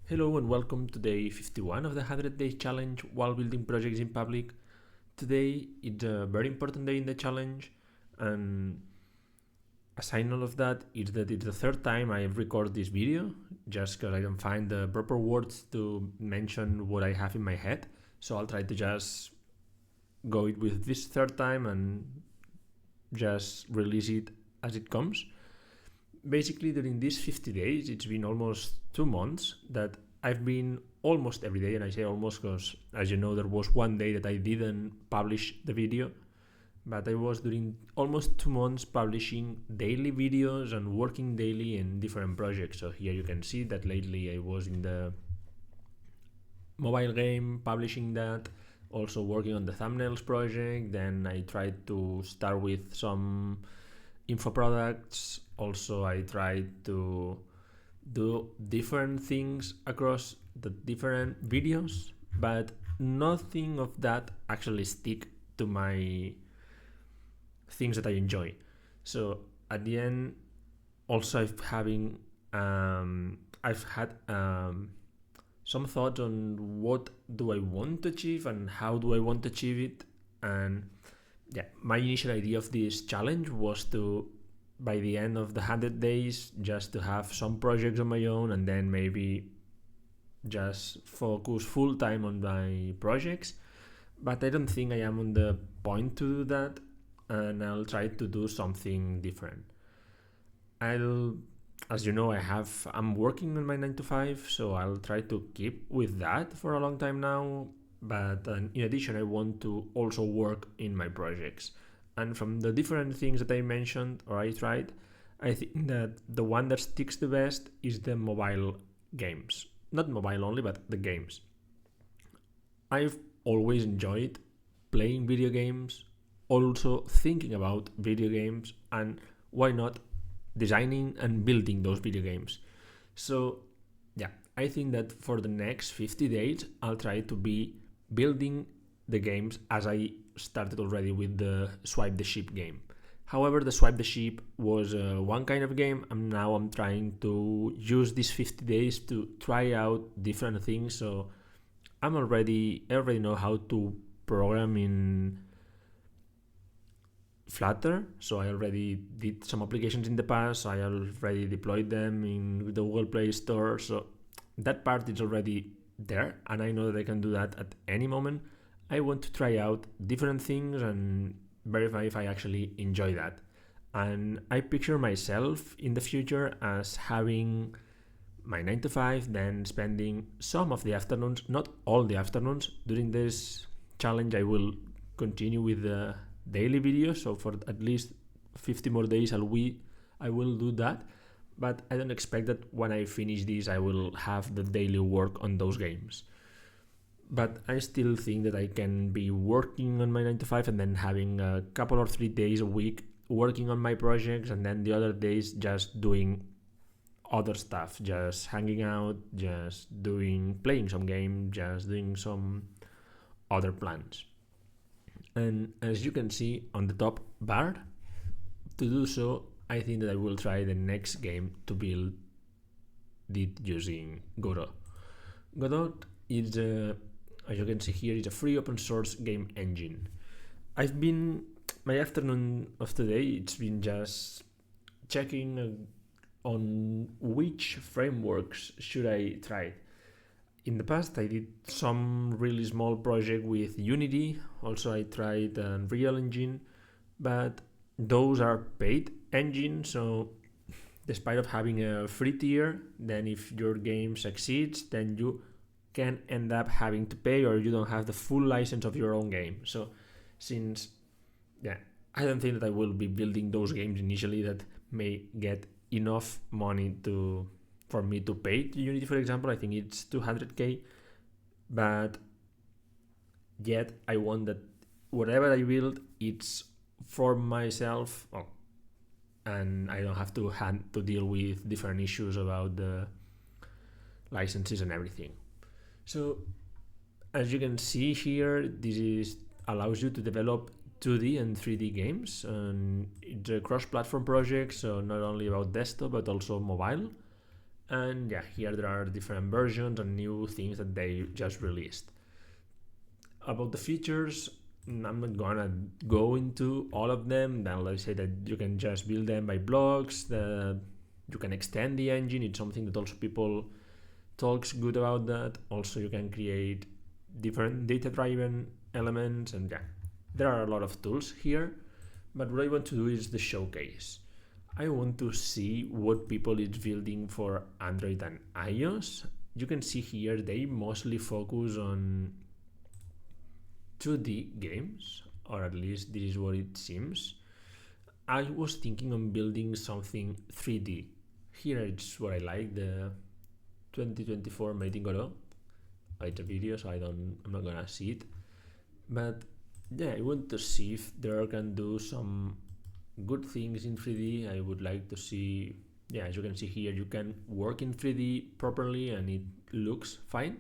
Hello and welcome to day 51 of the 100 Days Challenge while building projects in public. Today it's a very important day in the challenge, and a signal of that is that it's the third time I record this video just because I don't find the proper words to mention what I have in my head. So I'll try to just go it with this third time and just release it as it comes. Basically, during these 50 days, it's been almost 2 months that I've been almost every day, and I say almost because, as you know, there was one day that I didn't publish the video, but I was during almost 2 months publishing daily videos and working daily in different projects. So here you can see that lately I was in the mobile game, publishing that, also working on the thumbnails project. Then I tried to start with some info products. Also, I tried to do different things across the different videos, but nothing of that actually stick to my things that I enjoy. So at the end, also I've had some thoughts on what do I want to achieve and how do I want to achieve it. And yeah, my initial idea of this challenge was to, by the end of the 100 days, just to have some projects on my own and then maybe just focus full time on my projects. But I don't think I am on the point to do that, and I'll try to do something different. I'll, as you know, I'm working on my 9 to 5, so I'll try to keep with that for a long time now. But in addition, I want to also work in my projects. And from the different things that I mentioned or I tried, I think that the one that sticks the best is the mobile games. Not mobile only, but the games. I've always enjoyed playing video games, also thinking about video games, and why not designing and building those video games. So, yeah, I think that for the next 50 days, I'll try to be building the games as I started already with the Swipe the Sheep game. However, the Swipe the Sheep was one kind of game, and now I'm trying to use these 50 days to try out different things. So I already know how to program in Flutter, so I already did some applications in the past. I already deployed them in the Google Play Store, so that part is already there, and I know that I can do that at any moment. I want to try out different things and verify if I actually enjoy that. And I picture myself in the future as having my 9 to 5, then spending some of the afternoons, not all the afternoons. During this challenge, I will continue with the daily videos, so for at least 50 more days I will do that. But I don't expect that when I finish this I will have the daily work on those games. But I still think that I can be working on my 9 to 5 and then having a couple or 3 days a week working on my projects, and then the other days just doing other stuff, just hanging out, just playing some game, just doing some other plans. And as you can see on the top bar, to do so, I think that I will try the next game to build it using Godot. Godot is, as you can see here, is a free open source game engine. My afternoon of today, it's been just checking on which frameworks should I try. In the past, I did some really small project with Unity. Also, I tried Unreal Engine, but those are paid engines. So, despite of having a free tier, then if your game succeeds, then you can end up having to pay, or you don't have the full license of your own game. So, since I don't think that I will be building those games initially that may get enough money for me to pay to Unity, for example. I think it's 200k, but yet I want that whatever I build, it's for myself, and I don't have to deal with different issues about the licenses and everything. So as you can see here, allows you to develop 2D and 3D games, and it's a cross-platform project, so not only about desktop but also mobile. And yeah, here there are different versions and new things that they just released. About the features, I'm not gonna go into all of them. Now let's say that you can just build them by blocks. You can extend the engine. It's something that also people talks good about that. Also, you can create different data-driven elements, and yeah, there are a lot of tools here. But what I want to do is the showcase. I want to see what people is building for Android and iOS. You can see here they mostly focus on 2D games, or at least this is what it seems. I was thinking on building something 3D. Here it's what I like, the 2024 Made in Godot. It's a video, so I'm not gonna see it. But yeah, I want to see if there can do some good things in 3D. I would like to see, yeah, as you can see here, you can work in 3D properly and it looks fine.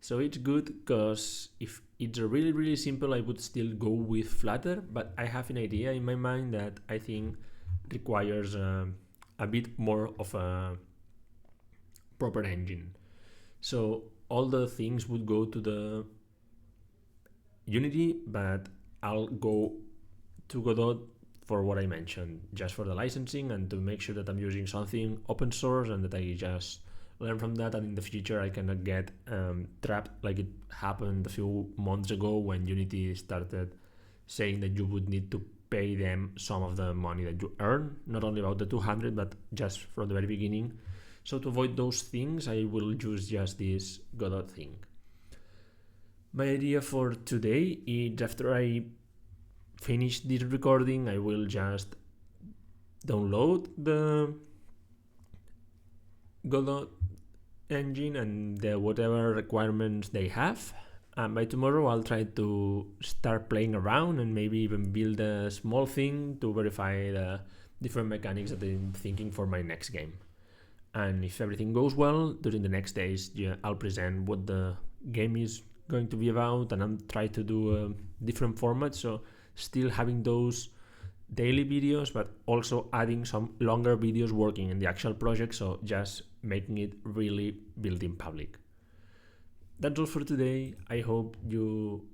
So it's good because if it's really, really simple, I would still go with Flutter, but I have an idea in my mind that I think requires a bit more of a proper engine. So all the things would go to the Unity, but I'll go to Godot for what I mentioned, just for the licensing and to make sure that I'm using something open source and that I just learn from that, and in the future I cannot get trapped like it happened a few months ago when Unity started saying that you would need to pay them some of the money that you earn, not only about the 200 but just from the very beginning. So to avoid those things, I will use just this Godot thing. My idea for today is after I finish this recording, I will just download the Godot engine and whatever requirements they have. And by tomorrow, I'll try to start playing around and maybe even build a small thing to verify the different mechanics that I'm thinking for my next game. And if everything goes well, during the next days, yeah, I'll present what the game is going to be about, and I'm trying to do a different format, so still having those daily videos, but also adding some longer videos working in the actual project, so just making it really built in public. That's all for today. I hope you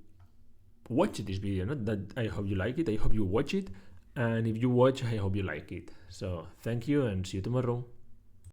watch this video, not that I hope you like it, I hope you watch it, and if you watch, I hope you like it. So thank you and see you tomorrow.